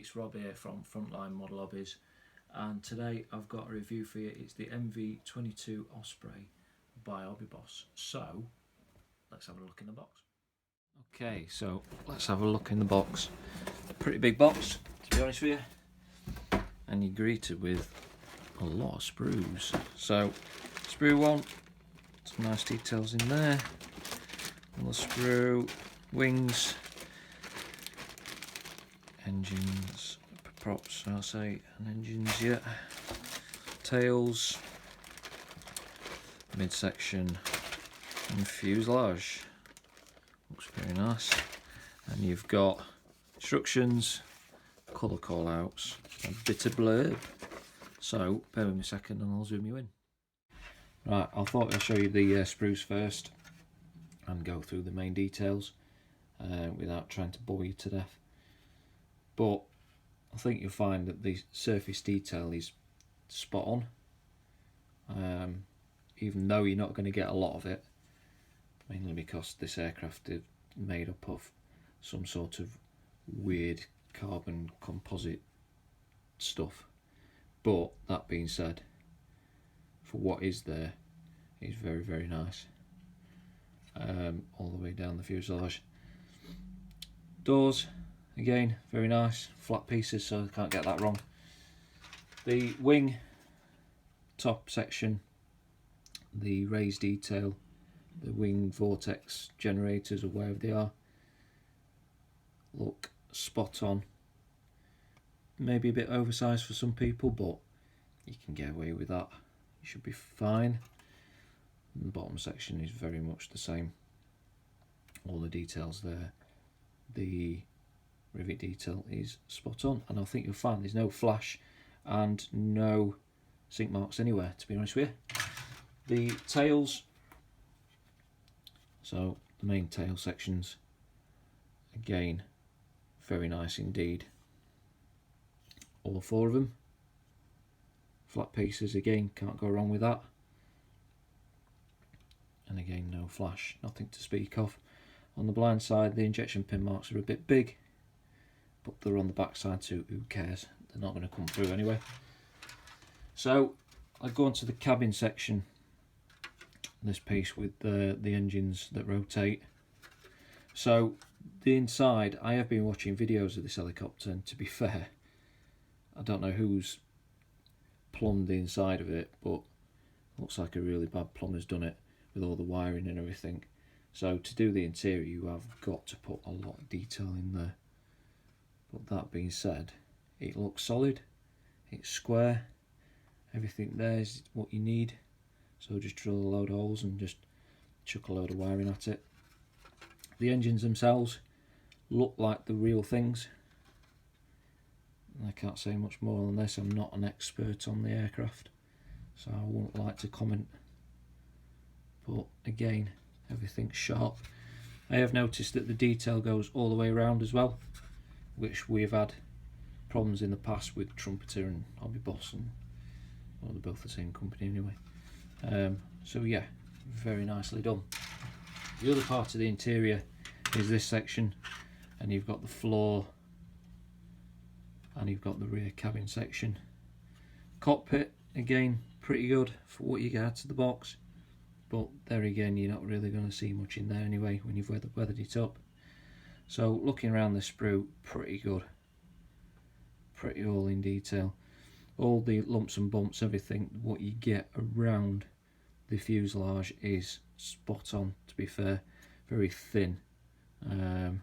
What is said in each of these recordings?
it's Rob here from Frontline Model Hobbies, and today I've got a review for you. It's the MV-22 Osprey by Hobbyboss. So let's have a look in the box. Okay, so let's have a look in the box. Pretty big box, to be honest with you, and you're greeted with a lot of sprues. So sprue one, some nice details in there. Another sprue, wings, engines, props, I'll say, and engines, yeah. Tails, midsection, and fuselage. Looks very nice. And you've got instructions, colour call-outs, a bit of blurb. So, bear with me a second and I'll zoom you in. Right, I thought I'd show you the sprues first and go through the main details without trying to bore you to death. But I think you'll find that the surface detail is spot on, even though you're not going to get a lot of it, mainly because this aircraft is made up of some sort of weird carbon composite stuff. But that being said, for what is there, it's very, very nice. All the way down the fuselage. Doors, again, very nice, flat pieces, so I can't get that wrong. The wing top section, the raised detail, the wing vortex generators or wherever they are, look spot on. Maybe a bit oversized for some people, but you can get away with that. You should be fine. And the bottom section is very much the same. All the details there. The rivet detail is spot on, and I think you'll find there's no flash and no sink marks anywhere, to be honest with you. The tails, so the main tail sections, again, very nice indeed. All four of them. Flat pieces, again, can't go wrong with that. And again, no flash, nothing to speak of. On the blind side, the injection pin marks are a bit big, but they're on the back side too, who cares? They're not going to come through anyway. So I'll go on to the cabin section, this piece with the engines that rotate. So the inside, I have been watching videos of this helicopter, and to be fair, I don't know who's plumbed the inside of it, but looks like a really bad plumber's done it with all the wiring and everything. So to do the interior, you have got to put a lot of detail in there. But that being said, it looks solid, it's square, everything there is what you need. So just drill a load of holes and just chuck a load of wiring at it. The engines themselves look like the real things. I can't say much more than this. I'm not an expert on the aircraft, so I wouldn't like to comment. But again, everything's sharp. I have noticed that the detail goes all the way around as well, which we've had problems in the past with Trumpeter and Hobbyboss, and well, they're both the same company anyway. So yeah, very nicely done. The other part of the interior is this section, and you've got the floor and you've got the rear cabin section. Cockpit, again, pretty good for what you get out of the box, but there again, you're not really going to see much in there anyway when you've weathered it up. So looking around the sprue, pretty good, pretty all in detail. All the lumps and bumps, everything what you get around the fuselage is spot on, to be fair. Very thin, and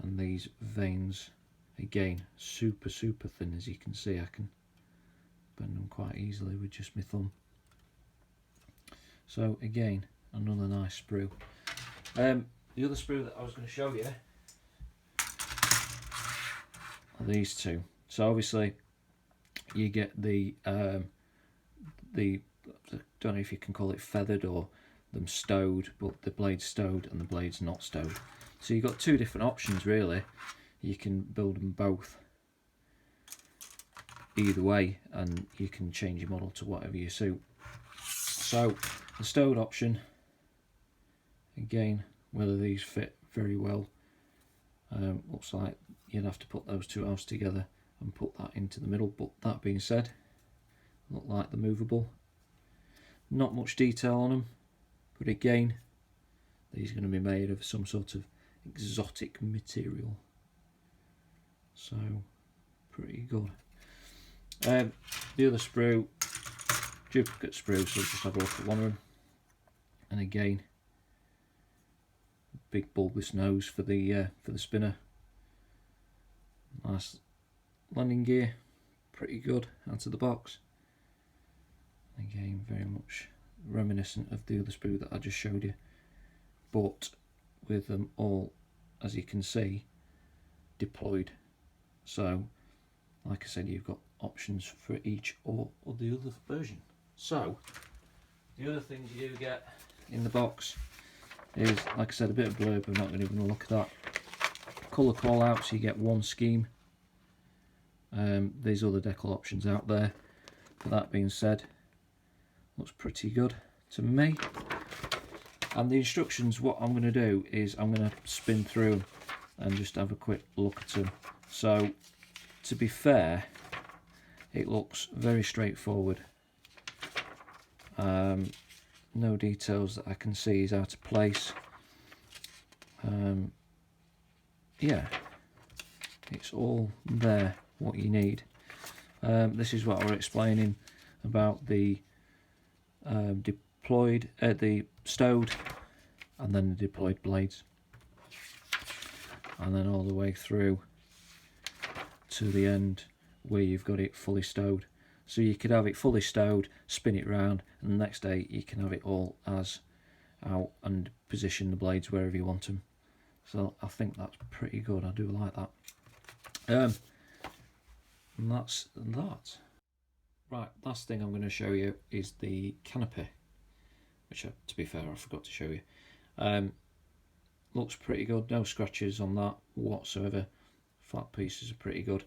these veins, again, super thin. As you can see, I can bend them quite easily with just my thumb. So again, another nice sprue. The other sprue that I was going to show you are these two. So obviously you get the I don't know if you can call it feathered or them stowed, but the blade's stowed and the blade's not stowed. So you've got two different options really. You can build them both either way, and you can change your model to whatever you suit. So the stowed option, again, whether these fit very well Looks like you'd have to put those two halves together and put that into the middle, but that being said, look like they're movable. Not much detail on them, but again, these are going to be made of some sort of exotic material, so pretty good. The other sprue, duplicate sprue, so just have a look at one of them, and again, big bulbous nose for the spinner. Nice landing gear, pretty good out of the box. Again, very much reminiscent of the other sprue that I just showed you, but with them all, as you can see, deployed. So like I said, you've got options for each or the other version. So the other things you do get in the box is, like I said, a bit of blurb. I'm not going to even look at that. Colour call out, so you get one scheme. There's other decal options out there. But that being said, looks pretty good to me. And the instructions, what I'm going to do is I'm going to spin through them and just have a quick look at them. So to be fair, it looks very straightforward. No details that I can see is out of place. Yeah, it's all there, what you need. This is what I was explaining about the deployed, the stowed, and then the deployed blades, and then all the way through to the end where you've got it fully stowed. So you could have it fully stowed, spin it round, and the next day you can have it all as out and position the blades wherever you want them. So I think that's pretty good. I do like that. And that's that. Right, last thing I'm going to show you is the canopy, which to be fair I forgot to show you. Looks pretty good, no scratches on that whatsoever. Flat pieces are pretty good.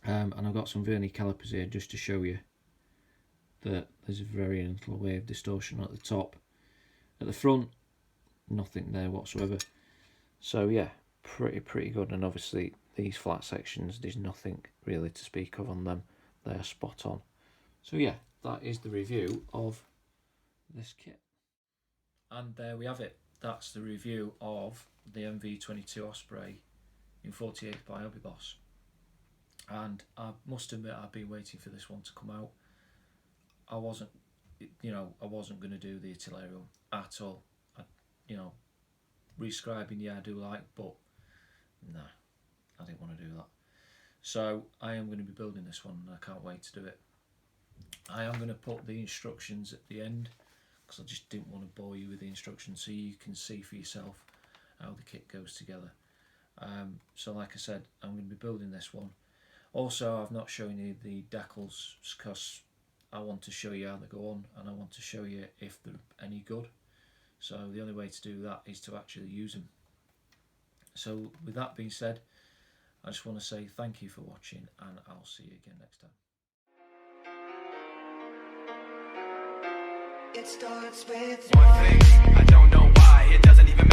And I've got some vernier calipers here just to show you that there's a very little way of distortion at the top. At the front, nothing there whatsoever. So yeah, pretty good. And obviously these flat sections, there's nothing really to speak of on them. They're spot on. So yeah, that is the review of this kit. And there we have it. That's the review of the MV-22 Osprey in 48 by Hobbyboss. And I must admit, I've been waiting for this one to come out. I wasn't going to do the artillerium at all. Rescribing, yeah, I do like, but no, I didn't want to do that. So I am going to be building this one, and I can't wait to do it. I am going to put the instructions at the end, because I just didn't want to bore you with the instructions, so you can see for yourself how the kit goes together. So like I said, I'm going to be building this one. Also, I've not shown you the decals because I want to show you how they go on, and I want to show you if they're any good. So the only way to do that is to actually use them. So with that being said, I just want to say thank you for watching, and I'll see you again next time. It starts with one thing, I don't know why, it doesn't even matter.